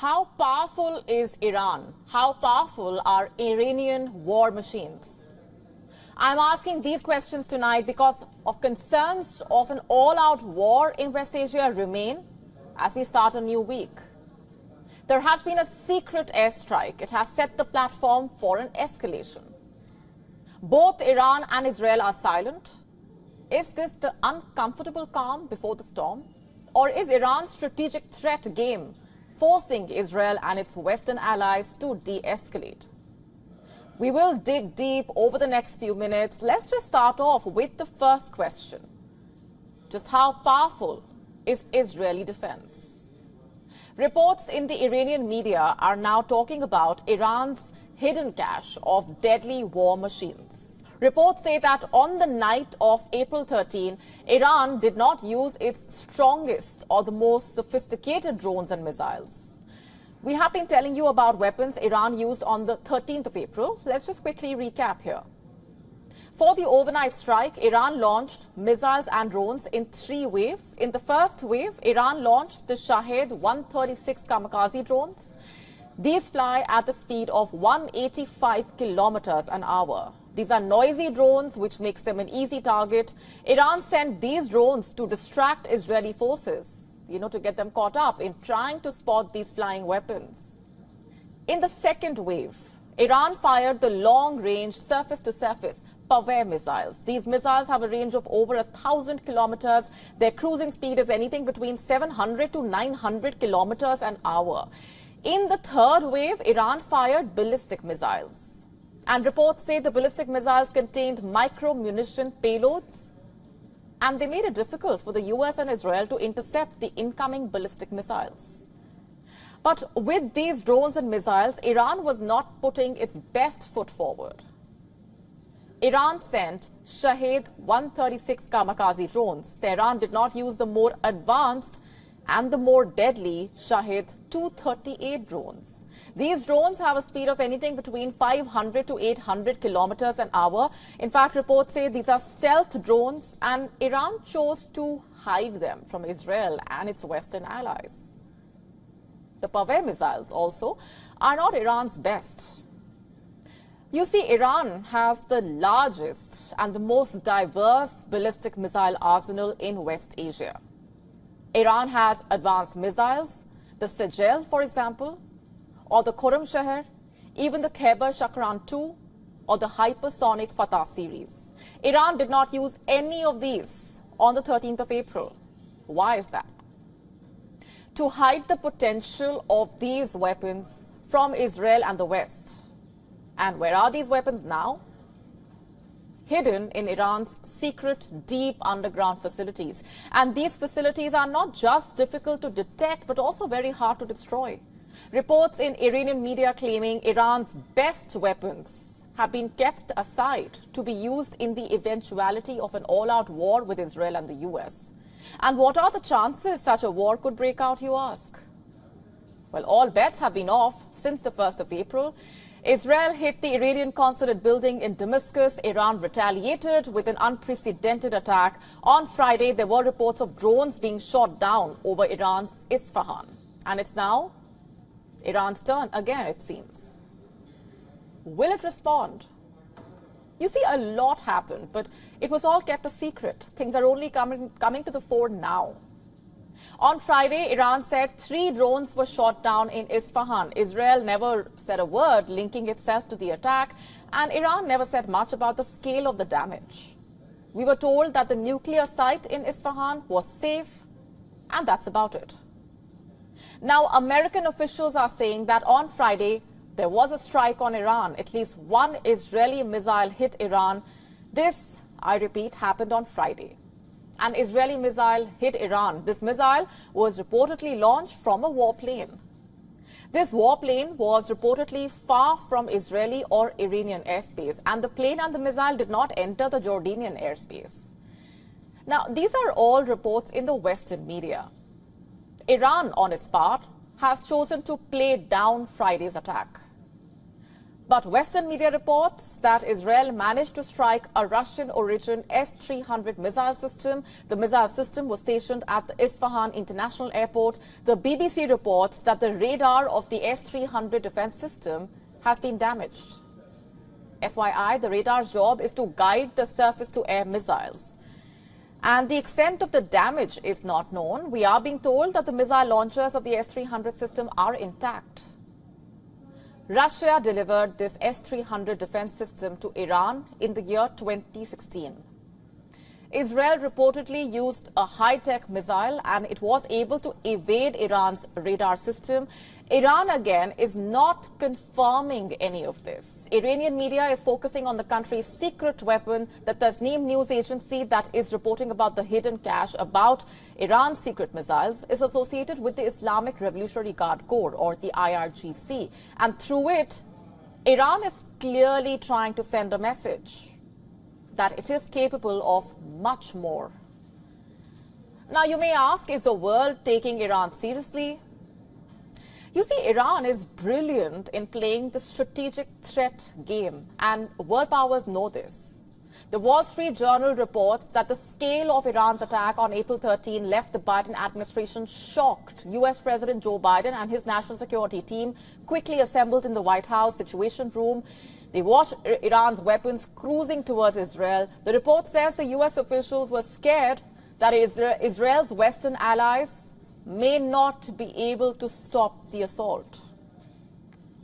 How powerful is Iran? How powerful are Iranian war machines? I'm asking these questions tonight because of concerns of an all-out war in West Asia remain as we start a new week. There has been a secret airstrike. It has set the platform for an escalation. Both Iran and Israel are silent. Is this the uncomfortable calm before the storm? Or is Iran's strategic threat game forcing Israel and its Western allies to de-escalate? We will dig deep over the next few minutes. Let's just start off with the first question. Just how powerful is Israeli defense? Reports in the Iranian media are now talking about Iran's hidden cache of deadly war machines. Reports say that on the night of April 13, Iran did not use its strongest or the most sophisticated drones and missiles. We have been telling you about weapons Iran used on the 13th of April. Let's just quickly recap here. For the overnight strike, Iran launched missiles and drones in 3 waves. In the first wave, Iran launched the Shahed 136 kamikaze drones. These fly at the speed of 185 kilometers an hour. These are noisy drones, which makes them an easy target. Iran sent these drones to distract Israeli forces, to get them caught up in trying to spot these flying weapons. In the second wave, Iran fired the long-range surface-to-surface Paveh missiles. These missiles have a range of over 1,000 kilometers. Their cruising speed is anything between 700 to 900 kilometers an hour. In the third wave, Iran fired ballistic missiles. And reports say the ballistic missiles contained micro-munition payloads, and they made it difficult for the US and Israel to intercept the incoming ballistic missiles. But with these drones and missiles, Iran was not putting its best foot forward. Iran sent Shahed 136 kamikaze drones. Tehran did not use the more advanced and the more deadly Shahed 238 drones. These drones have a speed of anything between 500 to 800 kilometers an hour. In fact, reports say these are stealth drones, and Iran chose to hide them from Israel and its Western allies. The Paveh missiles also are not Iran's best. You see, Iran has the largest and the most diverse ballistic missile arsenal in West Asia. Iran has advanced missiles, the Sajel, for example, or the Khorramshahr, even the Khyber Shakran 2, or the hypersonic Fatah series. Iran did not use any of these on the 13th of April. Why is that? To hide the potential of these weapons from Israel and the West. And where are these weapons now? Hidden in Iran's secret, deep underground facilities. And these facilities are not just difficult to detect, but also very hard to destroy. Reports in Iranian media claiming Iran's best weapons have been kept aside to be used in the eventuality of an all-out war with Israel and the US. And what are the chances such a war could break out, you ask? Well, all bets have been off since the 1st of April. Israel hit the Iranian consulate building in Damascus. Iran retaliated with an unprecedented attack. On Friday, there were reports of drones being shot down over Iran's Isfahan. And it's now Iran's turn again, it seems. Will it respond? You see, a lot happened, but it was all kept a secret. Things are only coming to the fore now. On Friday, Iran said 3 drones were shot down in Isfahan. Israel never said a word linking itself to the attack, and Iran never said much about the scale of the damage. We were told that the nuclear site in Isfahan was safe, and that's about it. Now, American officials are saying that on Friday, there was a strike on Iran. At least one Israeli missile hit Iran. This, I repeat, happened on Friday. An Israeli missile hit Iran. This missile was reportedly launched from a warplane. This warplane was reportedly far from Israeli or Iranian airspace, and the plane and the missile did not enter the Jordanian airspace. Now, these are all reports in the Western media. Iran, on its part, has chosen to play down Friday's attack. But Western media reports that Israel managed to strike a Russian-origin S-300 missile system. The missile system was stationed at the Isfahan International Airport. The BBC reports that the radar of the S-300 defense system has been damaged. FYI, the radar's job is to guide the surface-to-air missiles. And the extent of the damage is not known. We are being told that the missile launchers of the S-300 system are intact. Russia delivered this S-300 defense system to Iran in the year 2016. Israel reportedly used a high-tech missile and it was able to evade Iran's radar system. Iran, again, is not confirming any of this. Iranian media is focusing on the country's secret weapon. The Tasnim news agency that is reporting about the hidden cache about Iran's secret missiles is associated with the Islamic Revolutionary Guard Corps, or the IRGC. And through it, Iran is clearly trying to send a message that it is capable of much more. Now, you may ask, is the world taking Iran seriously? You see, Iran is brilliant in playing the strategic threat game, and world powers know this. The Wall Street Journal reports that the scale of Iran's attack on April 13 left the Biden administration shocked. U.S. President Joe Biden and his national security team quickly assembled in the White House Situation Room. They watched Iran's weapons cruising towards Israel. The report says the U.S. officials were scared that Israel's Western allies may not be able to stop the assault.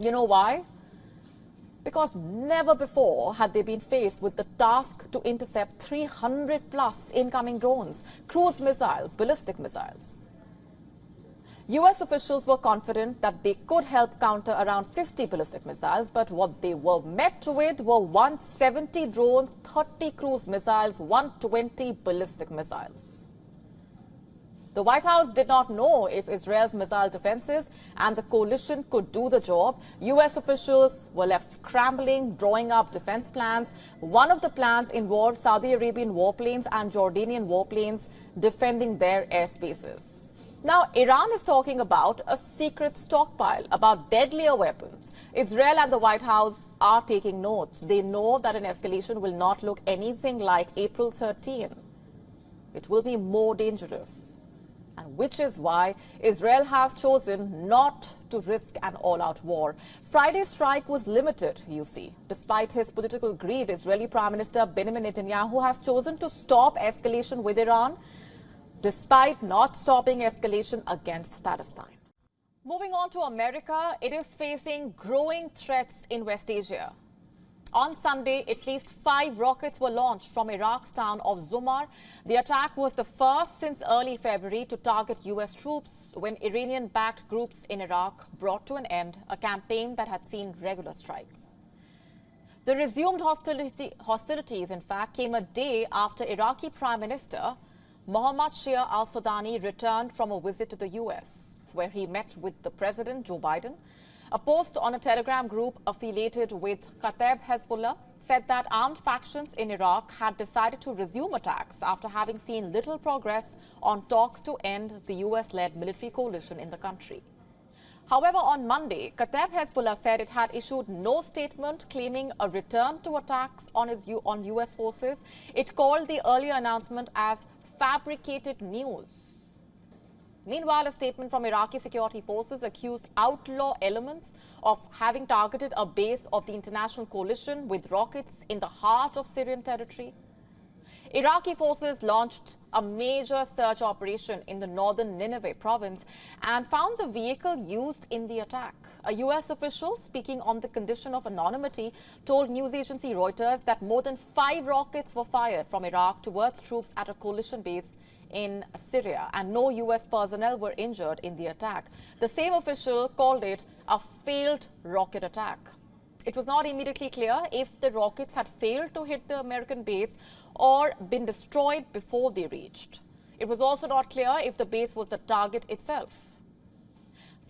You know why? Because never before had they been faced with the task to intercept 300 plus incoming drones, cruise missiles, ballistic missiles. U.S. officials were confident that they could help counter around 50 ballistic missiles, but what they were met with were 170 drones, 30 cruise missiles, 120 ballistic missiles. The White House did not know if Israel's missile defenses and the coalition could do the job. U.S. officials were left scrambling, drawing up defense plans. One of the plans involved Saudi Arabian warplanes and Jordanian warplanes defending their airspaces. Now, Iran is talking about a secret stockpile, about deadlier weapons. Israel and the White House are taking notes. They know that an escalation will not look anything like April 13. It will be more dangerous. And which is why Israel has chosen not to risk an all-out war. Friday's strike was limited, you see. Despite his political greed, Israeli Prime Minister Benjamin Netanyahu has chosen to stop escalation with Iran, despite not stopping escalation against Palestine. Moving on to America, it is facing growing threats in West Asia. On Sunday, at least 5 rockets were launched from Iraq's town of Zumar. The attack was the first since early February to target U.S. troops when Iranian-backed groups in Iraq brought to an end a campaign that had seen regular strikes. The resumed hostilities, in fact, came a day after Iraqi Prime Minister Mohammad Shia al-Sudani returned from a visit to the U.S., where he met with the President, Joe Biden. A post on a Telegram group affiliated with Kataib Hezbollah said that armed factions in Iraq had decided to resume attacks after having seen little progress on talks to end the U.S.-led military coalition in the country. However, on Monday, Kataib Hezbollah said it had issued no statement claiming a return to attacks on U.S. forces. It called the earlier announcement as fabricated news. Meanwhile, a statement from Iraqi security forces accused outlaw elements of having targeted a base of the international coalition with rockets in the heart of Syrian territory. Iraqi forces launched a major search operation in the northern Nineveh province and found the vehicle used in the attack. A U.S. official, speaking on the condition of anonymity, told news agency Reuters that more than 5 rockets were fired from Iraq towards troops at a coalition base in Syria, and no U.S. personnel were injured in the attack. The same official called it a failed rocket attack. It was not immediately clear if the rockets had failed to hit the American base or been destroyed before they reached. It was also not clear if the base was the target itself.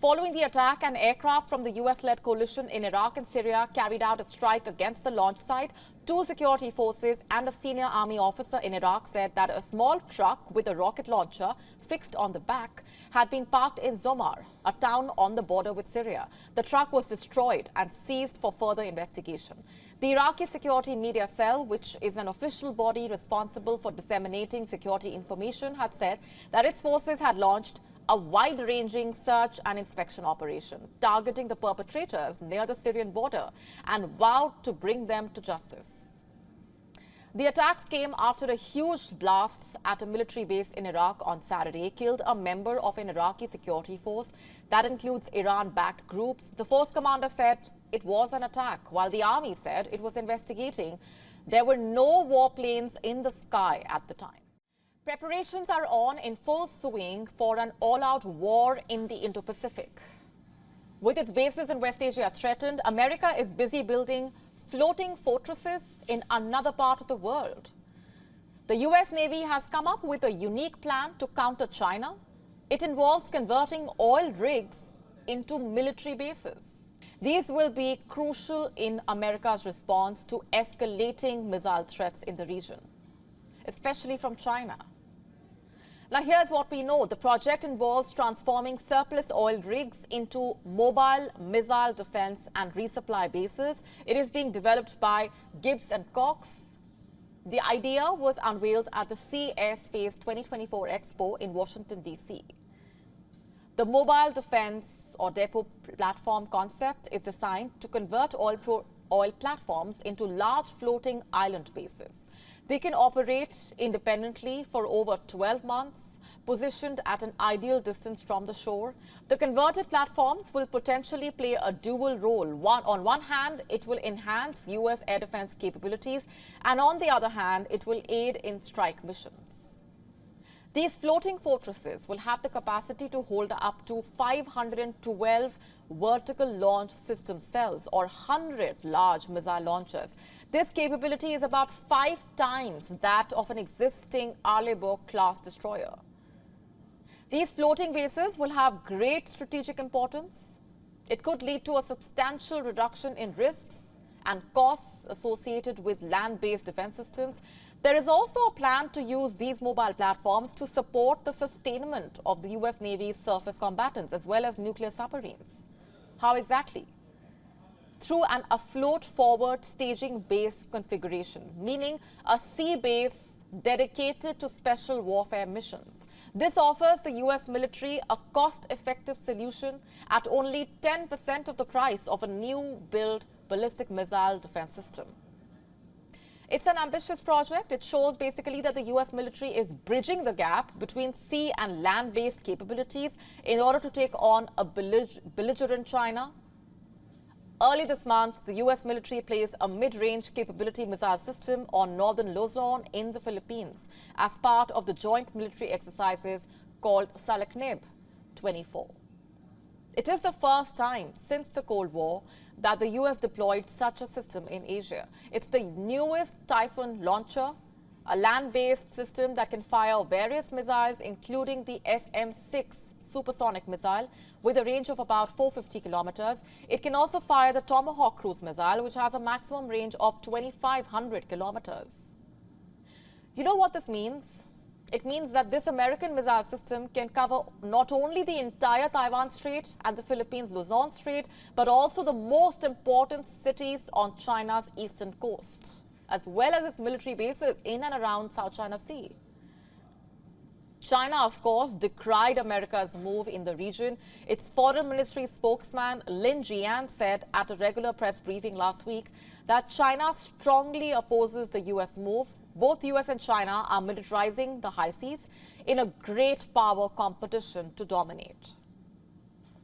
Following the attack, an aircraft from the US-led coalition in Iraq and Syria carried out a strike against the launch site. Two security forces and a senior army officer in Iraq said that a small truck with a rocket launcher fixed on the back had been parked in Zomar, a town on the border with Syria. The truck was destroyed and seized for further investigation. The Iraqi Security Media Cell, which is an official body responsible for disseminating security information, had said that its forces had launched a wide-ranging search and inspection operation targeting the perpetrators near the Syrian border and vowed to bring them to justice. The attacks came after a huge blast at a military base in Iraq on Saturday killed a member of an Iraqi security force that includes Iran-backed groups. The force commander said it was an attack, while the army said it was investigating. There were no warplanes in the sky at the time. Preparations are on in full swing for an all-out war in the Indo-Pacific. With its bases in West Asia threatened, America is busy building floating fortresses in another part of the world. The US Navy has come up with a unique plan to counter China. It involves converting oil rigs into military bases. These will be crucial in America's response to escalating missile threats in the region, especially from China. Now, here's what we know. The project involves transforming surplus oil rigs into mobile missile defense and resupply bases. It is being developed by Gibbs and Cox. The idea was unveiled at the Sea Air Space 2024 Expo in Washington, D.C. The mobile defense or depot platform concept is designed to convert oil platforms into large floating island bases. They can operate independently for over 12 months, positioned at an ideal distance from the shore. The converted platforms will potentially play a dual role. On one hand, it will enhance U.S. air defense capabilities, and on the other hand, it will aid in strike missions. These floating fortresses will have the capacity to hold up to 512 vertical launch system cells or 100 large missile launchers. This capability is about 5 times that of an existing Arleigh-class destroyer. These floating bases will have great strategic importance. It could lead to a substantial reduction in risks and costs associated with land-based defense systems. There is also a plan to use these mobile platforms to support the sustainment of the U.S. Navy's surface combatants as well as nuclear submarines. How exactly? Through an afloat-forward staging base configuration, meaning a sea base dedicated to special warfare missions. This offers the U.S. military a cost-effective solution at only 10% of the price of a new-built ballistic missile defense system. It's an ambitious project. It shows basically that the U.S. military is bridging the gap between sea and land-based capabilities in order to take on a belligerent China. Early this month, the U.S. military placed a mid-range capability missile system on northern Luzon in the Philippines as part of the joint military exercises called Salaknib 24. It is the first time since the Cold War that the U.S. deployed such a system in Asia. It's the newest Typhoon launcher, a land-based system that can fire various missiles, including the SM-6 supersonic missile with a range of about 450 kilometers. It can also fire the Tomahawk cruise missile, which has a maximum range of 2,500 kilometers. You know what this means? It means that this American missile system can cover not only the entire Taiwan Strait and the Philippines' Luzon Strait, but also the most important cities on China's eastern coast, as well as its military bases in and around South China Sea. China, of course, decried America's move in the region. Its foreign ministry spokesman Lin Jian said at a regular press briefing last week that China strongly opposes the U.S. move. Both U.S. and China are militarizing the high seas in a great power competition to dominate.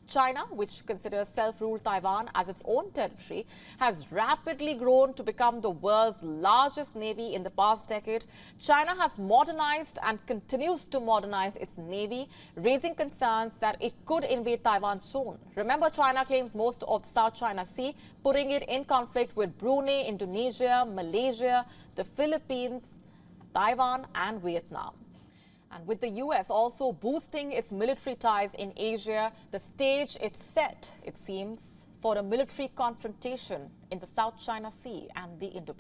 China, which considers self-ruled Taiwan as its own territory, has rapidly grown to become the world's largest navy in the past decade. China has modernized and continues to modernize its navy, raising concerns that it could invade Taiwan soon. Remember, China claims most of the South China Sea, putting it in conflict with Brunei, Indonesia, Malaysia, the Philippines, Taiwan and Vietnam. And with the US also boosting its military ties in Asia, the stage is set, it seems, for a military confrontation in the South China Sea and the Indo-Pacific.